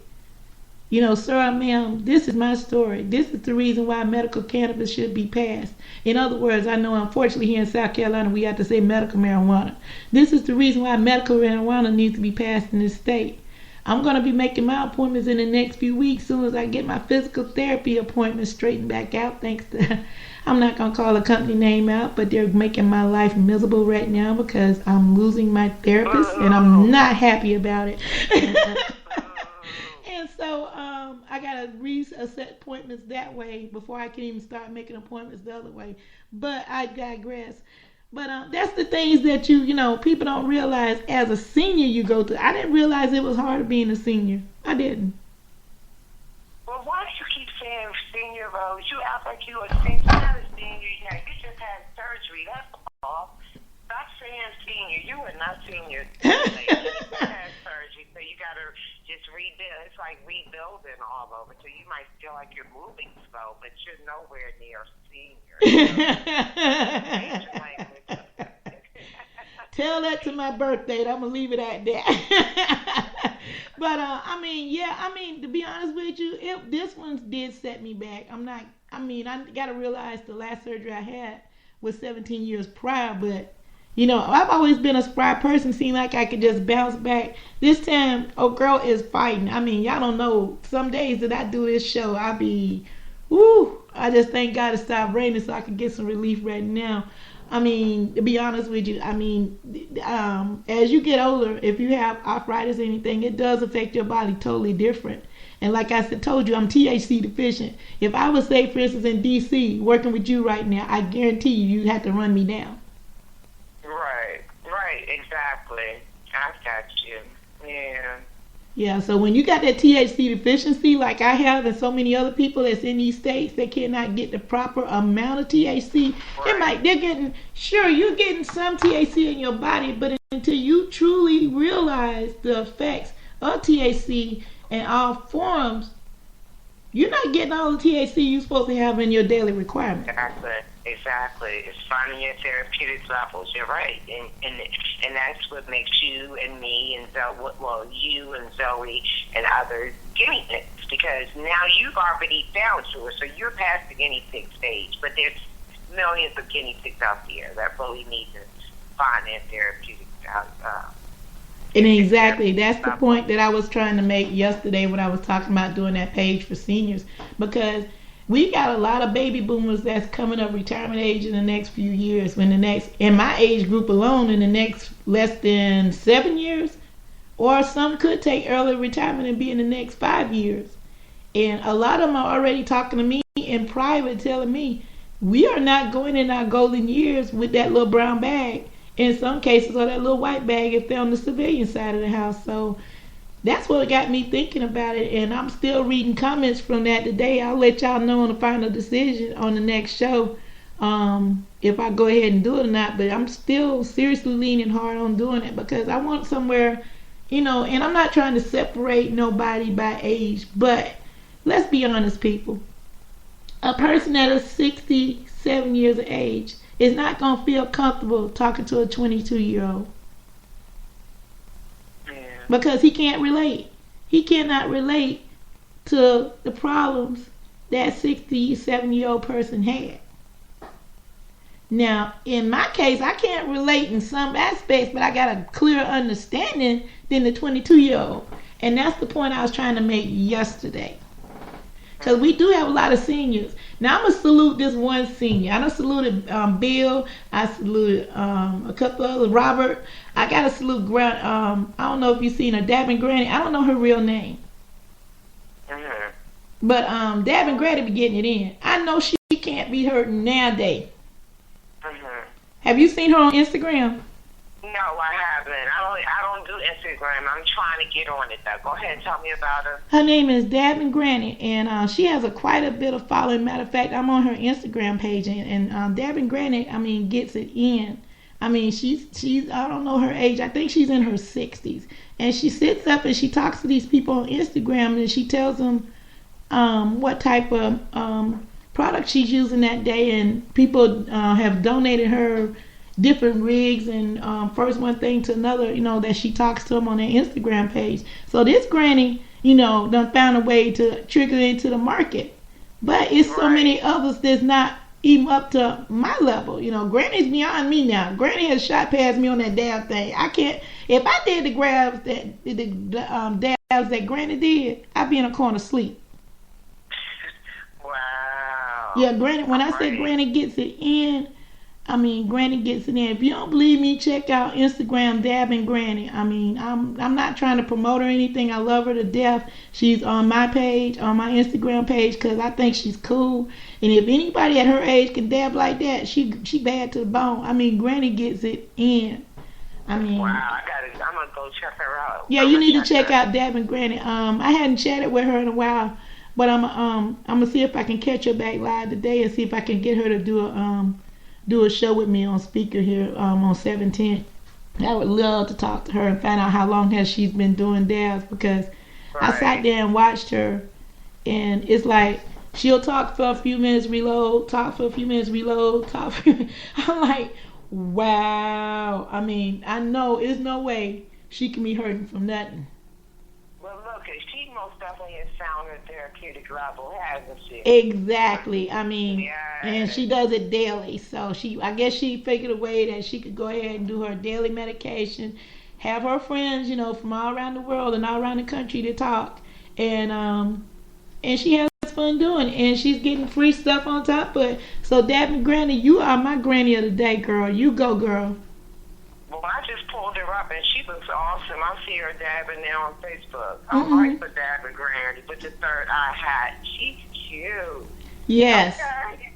you know, sir or ma'am, this is my story. This is the reason why medical cannabis should be passed. In other words, I know unfortunately here in South Carolina we have to say medical marijuana. This is the reason why medical marijuana needs to be passed in this state. I'm going to be making my appointments in the next few weeks soon as I get my physical therapy appointments straightened back out, thanks to, I'm not going to call the company name out, but they're making my life miserable right now because I'm losing my therapist and I'm not happy about it. And so I got to reset appointments that way before I can even start making appointments the other way. But I digress. But that's the things that you know, people don't realize as a senior you go through. I didn't realize it was hard being a senior. I didn't. Well, why do you keep saying senior, Rose? You act like you're a senior. You're not a senior yet. You just had surgery. That's all. Stop saying senior. You are not senior. You had surgery, so you got to just rebuild. It's like rebuilding all over. So you might feel like you're moving slow, but you're nowhere near senior. Tell that to my birthday. I'm going to leave it at that. But, I mean, to be honest with you, this one did set me back. I got to realize the last surgery I had was 17 years prior, but, you know, I've always been a spry person, seemed like I could just bounce back. This time, girl is fighting. I mean, y'all don't know, some days that I do this show, I be, I just thank God it stopped raining so I can get some relief right now. I mean, to be honest with you, as you get older, if you have arthritis or anything, it does affect your body totally different. And like I told you, I'm THC deficient. If I was, say, for instance, in D.C., working with you right now, I guarantee you'd have to run me down. Right, exactly. I got you. Yeah. Yeah, so when you got that THC deficiency, like I have and so many other people that's in these states, they cannot get the proper amount of THC. Right. You're getting some THC in your body, but until you truly realize the effects of THC in all forms, you're not getting all the THC you're supposed to have in your daily requirement. Exactly. It's finding your therapeutic levels. You're right, and that's what makes you and me and you and Zoe and others guinea pigs, because now you've already found yours, so you're past the guinea pig stage. But there's millions of guinea pigs out there that really need to find their therapeutic. And exactly, that's the point that I was trying to make yesterday when I was talking about doing that page for seniors, because we got a lot of baby boomers that's coming up retirement age in the next few years. In my age group alone, in the next less than 7 years, or some could take early retirement and be in the next 5 years. And a lot of them are already talking to me in private, telling me we are not going in our golden years with that little brown bag. In some cases, or that little white bag if they're on the civilian side of the house. So that's what got me thinking about it, and I'm still reading comments from that today. I'll let y'all know on the final decision on the next show if I go ahead and do it or not, but I'm still seriously leaning hard on doing it because I want somewhere, you know, and I'm not trying to separate nobody by age, but let's be honest, people. A person that is 67 years of age is not going to feel comfortable talking to a 22-year-old. Because he can't relate. He cannot relate to the problems that 67-year-old person had. Now, in my case, I can't relate in some aspects, but I got a clearer understanding than the 22-year-old. And that's the point I was trying to make yesterday. Because we do have a lot of seniors. Now I'm gonna salute this one senior. I done saluted Bill. I saluted a couple others. Robert. I gotta salute Grant. I don't know if you've seen her, Dab and Granny. I don't know her real name. But Dab and Granny be getting it in. I know she can't be hurting nowadays. Have you seen her on Instagram? No, I haven't. I don't do Instagram. I'm trying to get on it though. Go ahead and tell me about her. Her name is Dab and Granny, and she has quite a bit of following. Matter of fact, I'm on her Instagram page, and Dab and Granny, I mean, gets it in. I mean, she's I don't know her age. I think she's in her 60s, and she sits up and she talks to these people on Instagram, and she tells them what type of product she's using that day, and people have donated her different rigs, and first one thing to another, you know, that she talks to them on their Instagram page. So this Granny, you know, done found a way to trigger into the market. But it's so many others that's not even up to my level. You know, Granny's beyond me now. Granny has shot past me on that damn thing. I can't, if I did the grabs that the dabs that Granny did, I'd be in a corner asleep. Wow. Yeah, Granny, when I say Granny gets it in, I mean, Granny gets it in. If you don't believe me, check out Instagram, Dab and Granny. I mean, I'm not trying to promote her or anything. I love her to death. She's on my page, on my Instagram page, because I think she's cool. And if anybody at her age can dab like that, she bad to the bone. I mean, Granny gets it in. I mean, wow, I'm gonna go check her out. Yeah, you need to check out Dab and Granny. I hadn't chatted with her in a while, but I'm gonna see if I can catch her back live today and see if I can get her to do a show with me on speaker here on 710. I would love to talk to her and find out how long has she's been doing dabs, because I sat there and watched her, and it's like she'll talk for a few minutes, reload, talk for a few minutes, reload, talk for I'm like, wow. I mean, I know there's no way she can be hurting from nothing. Well, look, she most definitely has found her therapeutic level, hasn't she? Exactly. I mean, yes. And she does it daily. So I guess she figured a way that she could go ahead and do her daily medication, have her friends, you know, from all around the world and all around the country to talk, and she has fun doing it, and she's getting free stuff on top of it. So, Dab and Granny, you are my granny of the day, girl. You go, girl. Well, I just pulled her up, and she looks awesome. I see her dabbing now on Facebook. I'm right for Dab and Granny with the third eye hat. She's cute. Yes. Okay.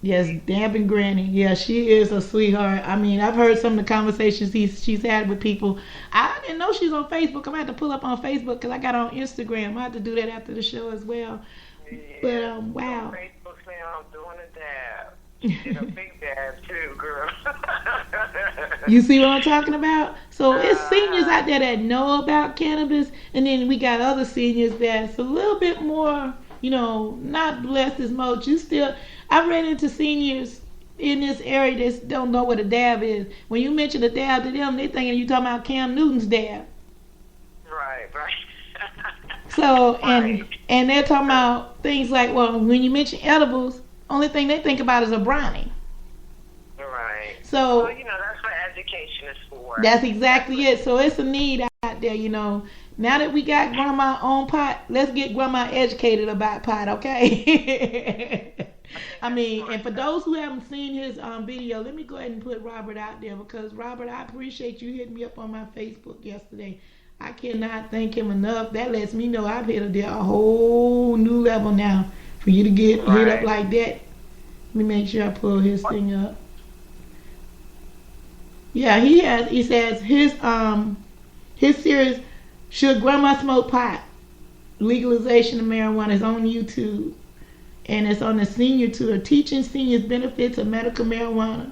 Yes, Dab and Granny. Yeah, she is a sweetheart. I mean, I've heard some of the conversations she's had with people. I didn't know she's on Facebook. I'm going to have to pull up on Facebook because I got her on Instagram. I have to do that after the show as well. Yeah. But, wow. On Facebook now, I'm doing a dab. She did a big dab, too, girl. You see what I'm talking about? So it's seniors out there that know about cannabis, and then we got other seniors that's a little bit more, you know, not blessed as much. I've ran into seniors in this area that don't know what a dab is. When you mention a dab to them, they thinking you talking about Cam Newton's dab. Right. So, and they're talking about things like, well, when you mention edibles, only thing they think about is a brownie. Right. So, well, you know, that's what education is for. That's exactly it. So it's a need out there, you know. Now that we got grandma on pot, let's get grandma educated about pot, okay? I mean, and for those who haven't seen his video, let me go ahead and put Robert out there, because Robert, I appreciate you hitting me up on my Facebook yesterday. I cannot thank him enough. That lets me know I've hit a whole new level now. For you to get hit up like that. Let me make sure I pull his thing up. Yeah, he says his series, Should Grandma Smoke Pot? Legalization of Marijuana, is on YouTube. And it's on the senior tour, teaching seniors benefits of medical marijuana.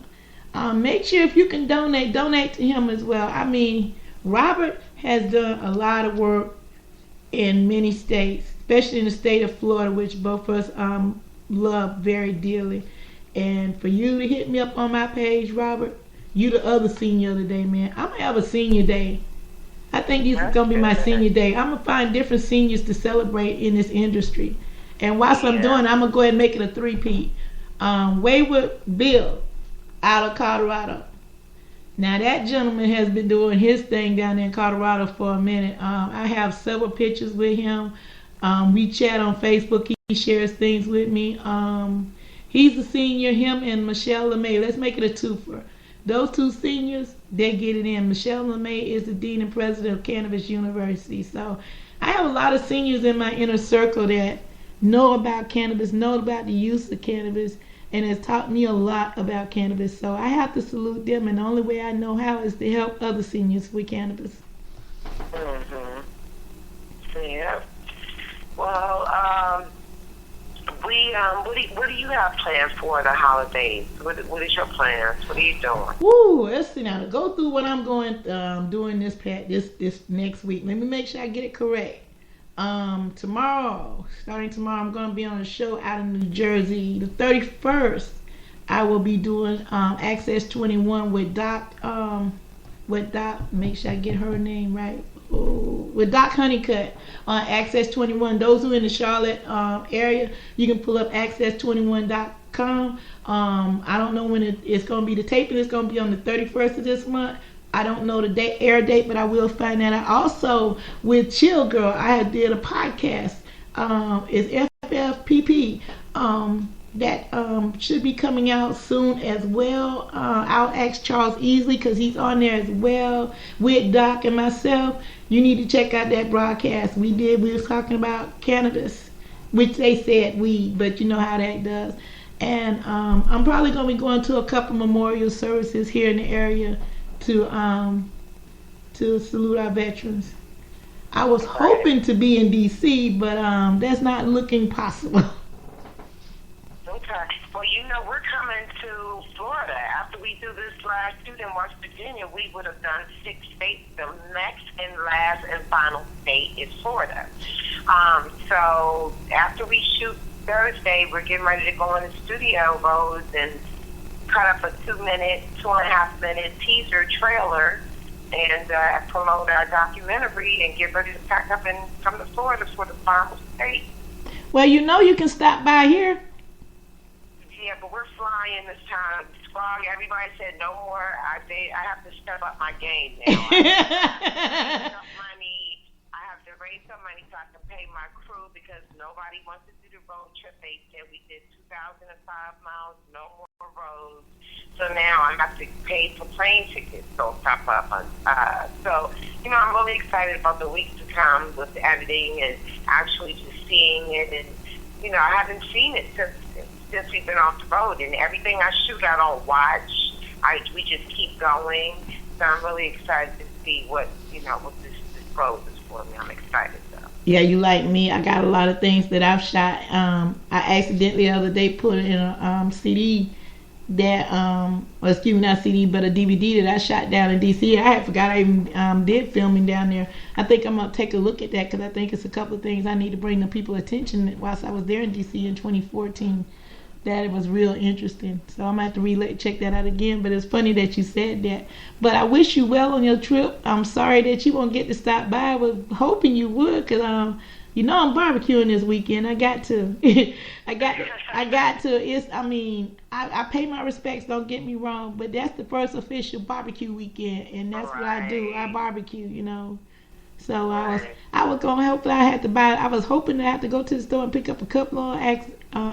Make sure if you can donate to him as well. I mean, Robert has done a lot of work in many states, especially in the state of Florida, which both of us love very dearly. And for you to hit me up on my page, Robert, you the other senior of the day, man. I'm going to have a senior day. I think this is going to be my senior day. I'm going to find different seniors to celebrate in this industry. And whilst I'm doing it, I'm going to go ahead and make it a three-peat. Wayward Bill out of Colorado. Now, that gentleman has been doing his thing down there in Colorado for a minute. I have several pictures with him. We chat on Facebook. He shares things with me. He's a senior, him and Michelle LeMay. Let's make it a twofer. Those two seniors, they get it in. Michelle LeMay is the dean and president of Cannabis University. So I have a lot of seniors in my inner circle that know about cannabis, know about the use of cannabis, and has taught me a lot about cannabis. So I have to salute them, and the only way I know how is to help other seniors with cannabis. Mm-hmm. Yeah. Well, what do you have planned for the holidays? What is your plans? What are you doing? Woo, let's see now. To go through what I'm going doing this next week. Let me make sure I get it correct. Starting tomorrow, I'm going to be on a show out in New Jersey. The 31st, I will be doing Access 21 with Doc. Make sure I get her name right. With Doc Honeycutt on Access 21. Those who are in the Charlotte area, you can pull up access21.com. I don't know when it's going to be. The taping is going to be on the 31st of this month. I don't know the air date, but I will find that out. Also, with Chill Girl, I did a podcast. It's FFPP. That should be coming out soon as well. I'll ask Charles Easley because he's on there as well with Doc and myself. You need to check out that broadcast we did. We was talking about cannabis, which they said weed, but you know how that does. And I'm probably going to be going to a couple memorial services here in the area to salute our veterans. I was hoping to be in D.C., but that's not looking possible. Okay. Well, we're coming to Florida. After we do this last shoot in West Virginia, we would have done 6 states. The next and last and final state is Florida. So after we shoot Thursday, we're getting ready to go in the studio, Rose, and cut up a 2.5-minute teaser trailer and promote our documentary and get ready to pack up and come to Florida for the final state. Well, you can stop by here. Yeah, but we're flying this time. Squad, everybody said no more. I have to step up my game now. I have to raise some money so I can pay my crew because nobody wants to do the road trip. They said we did 2,005 miles, no more roads. So now I have to pay for plane tickets. So top up on. So I'm really excited about the weeks to come with the editing and actually just seeing it. And I haven't seen it since we've been off the road, and everything I shoot, I don't watch. We just keep going. So I'm really excited to see what this road is for me. I'm excited though. Yeah, you like me. I got a lot of things that I've shot. I accidentally the other day put in a CD that, not CD, but a DVD that I shot down in D.C. I had forgot I even did filming down there. I think I'm going to take a look at that because I think it's a couple of things I need to bring the people attention whilst I was there in D.C. in 2014. That it was real interesting. So I'm going to have to check that out again. But it's funny that you said that. But I wish you well on your trip. I'm sorry that you won't get to stop by. I was hoping you would because, I'm barbecuing this weekend. I got to. I pay my respects, don't get me wrong. But that's the first official barbecue weekend. And that's what I do. I barbecue, So I was going to hopefully I had to buy. I was hoping to have to go to the store and pick up a couple of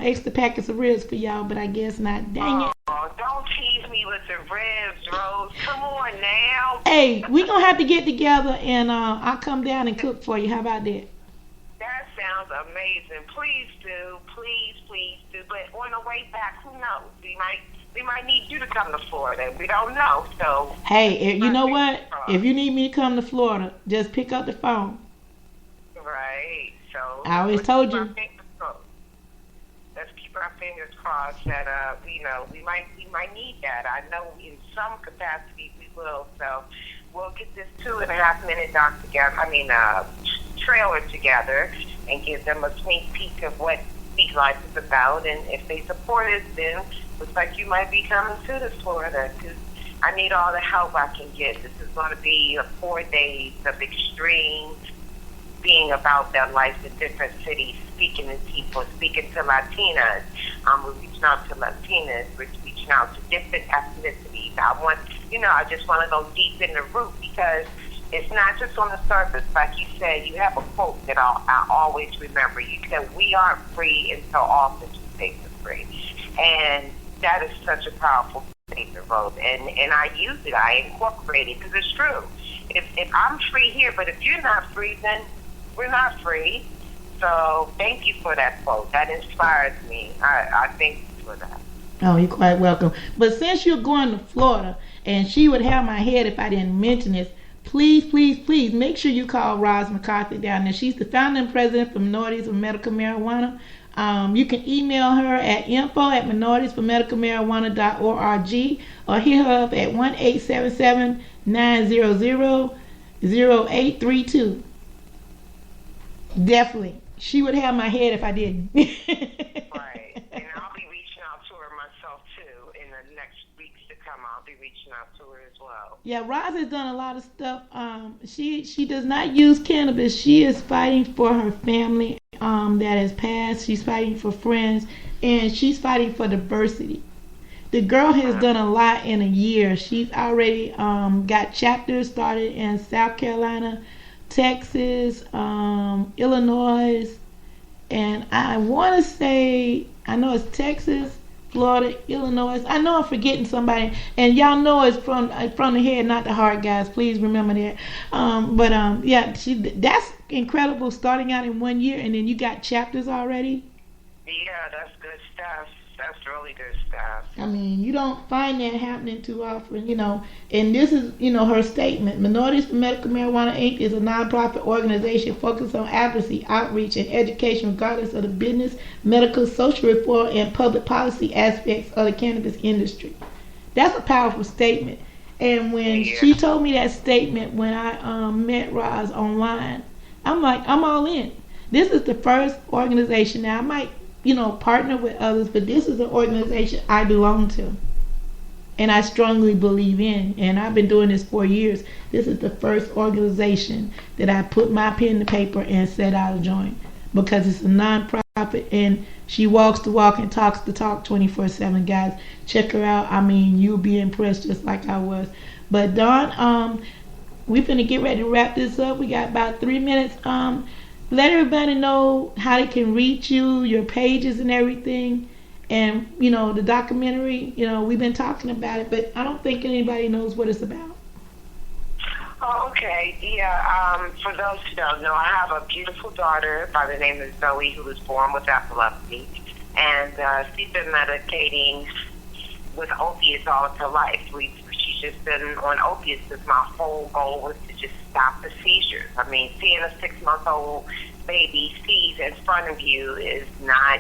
extra packets of ribs for y'all, but I guess not. Dang it! Oh, don't tease me with the ribs, Rose. Come on now. Hey, we gonna have to get together and I'll come down and cook for you. How about that? That sounds amazing. Please do, please do. But on the way back, who knows? We might need you to come to Florida. We don't know. So hey, you know what? If you need me to come to Florida, just pick up the phone. Right. So I always told you. Let's keep our fingers crossed that we might need that. I know in some capacity we will. So we'll get this 2.5-minute trailer together and give them a sneak peek of what Speak Life is about. And if they support us, then looks like you might be coming to this Florida because I need all the help I can get. This is going to be 4 days of extreme being about their life in different cities, speaking to people, speaking to Latinas. We're reaching out to Latinas. We're reaching out to different ethnicities. I just want to go deep in the root because It's not just on the surface. Like you said, you have a quote that I always remember. You said, "We aren't free until all such states are free." And that is such a powerful statement, Rose. And I use it. I incorporate it because it's true. If I'm free here, but if you're not free, then we're not free. So thank you for that quote. That inspires me. I thank you for that. Oh, you're quite welcome. But since you're going to Florida, and she would have my head if I didn't mention this, please, please, please make sure you call Roz McCarthy down there. She's the founder and president for Minorities for Medical Marijuana. You can email her at info@minorities-for-medical-marijuana.org or hit her up at 1-877-900-0832. Definitely. She would have my head if I didn't. Right. And I'll be reaching out to her myself, too. In the next weeks to come, I'll be reaching out to her as well. Yeah, Roz has done a lot of stuff. She does not use cannabis. She is fighting for her family that has passed. She's fighting for friends, and she's fighting for diversity. The girl has done a lot in a year. She's already got chapters started in South Carolina, Texas, Illinois, and I want to say, I know it's Texas, Florida, Illinois. I know I'm forgetting somebody, and y'all know it's from the head, not the heart, guys. Please remember that. Yeah, that's incredible. Starting out in 1 year, and then you got chapters already. Yeah, that's good stuff. That's really good stuff. I mean, you don't find that happening too often, And this is, her statement. Minorities for Medical Marijuana, Inc. is a nonprofit organization focused on advocacy, outreach, and education regardless of the business, medical, social reform, and public policy aspects of the cannabis industry. That's a powerful statement. And when she told me that statement when I met Roz online, I'm like, I'm all in. This is the first organization. Now, I might partner with others, but this is an organization I belong to and I strongly believe in, and I've been doing this for years. This is the first organization that I put my pen to paper and set out to join, because it's a non-profit and she walks the walk and talks the talk 24/7. Guys, check her out. I mean, you'll be impressed just like I was. But Dawn, we're gonna get ready to wrap this up. We got about 3 minutes. Let everybody know how they can reach you, your pages and everything. And, the documentary, we've been talking about it, but I don't think anybody knows what it's about. Oh, okay. Yeah, for those who don't know, I have a beautiful daughter by the name of Zoe who was born with epilepsy. And she's been medicating with opiates all of her life. She's just been on opiates because my whole goal was to just stop the seizures. I mean, seeing a 6-month-old baby seize in front of you is not,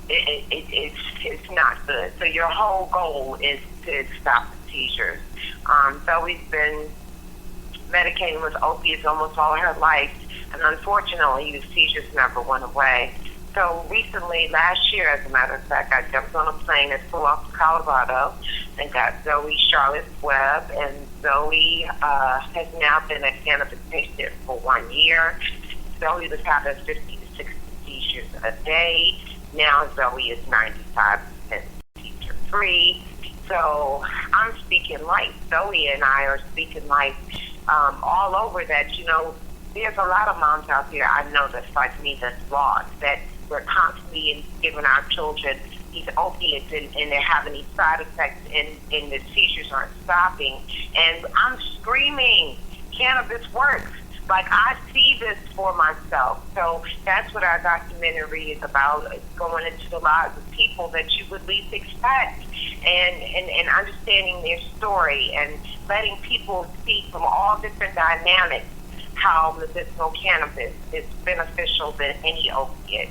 it's not good. So your whole goal is to stop the seizures. Zoe's been medicating with opiates almost all her life, and unfortunately, the seizures never went away. So recently, last year, as a matter of fact, I jumped on a plane and flew off to Colorado and got Zoe Charlotte Webb, and Zoe has now been a cannabis patient for 1 year. Zoe was having 50 to 60 seizures a day. Now Zoe is 95% seizure-free. So I'm speaking life. Zoe and I are speaking life all over that, there's a lot of moms out there I know that's like me, that's lost, that we're constantly giving our children these opiates and they're having these side effects and the seizures aren't stopping. And I'm screaming, cannabis works. Like, I see this for myself. So that's what our documentary is about, going into the lives of people that you would least expect and understanding their story and letting people see from all different dynamics how medicinal cannabis is beneficial than any opiate.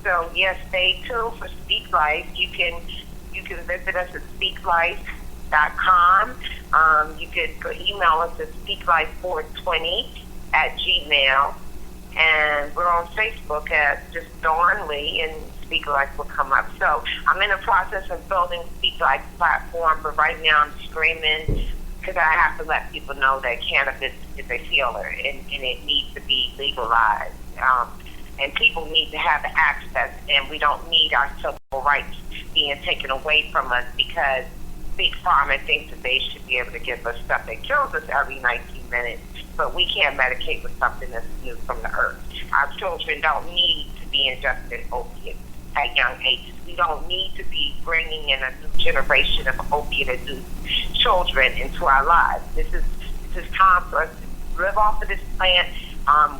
So yes, stay tuned for Speak Life. You can visit us at speaklife.com. You can email us at speaklife420@gmail, and we're on Facebook at just Dawn Lee, and Speak Life will come up. So I'm in the process of building Speak Life platform, but right now I'm screaming because I have to let people know that cannabis is a healer and it needs to be legalized. And people need to have access, and we don't need our civil rights being taken away from us because Big Pharma thinks that they should be able to give us stuff that kills us every 19 documented, but we can't medicate with something that's new from the earth. Our children don't need to be ingested opiates at young ages. We don't need to be bringing in a new generation of opiate-induced children into our lives. This is time for us to live off of this plant,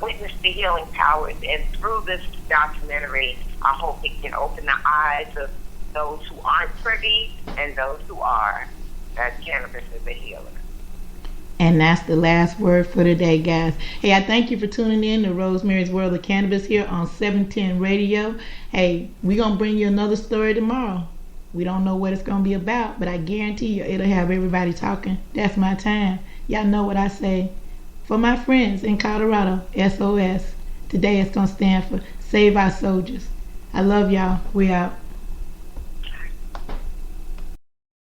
witness the healing powers, and through this documentary, I hope it can open the eyes of those who aren't privy and those who are, that cannabis is a healer. And that's the last word for today, guys. Hey, I thank you for tuning in to Rosemary's World of Cannabis here on 710 Radio. Hey, we're going to bring you another story tomorrow. We don't know what it's going to be about, but I guarantee you it'll have everybody talking. That's my time. Y'all know what I say. For my friends in Colorado, SOS. Today it's going to stand for Save Our Soldiers. I love y'all. We out.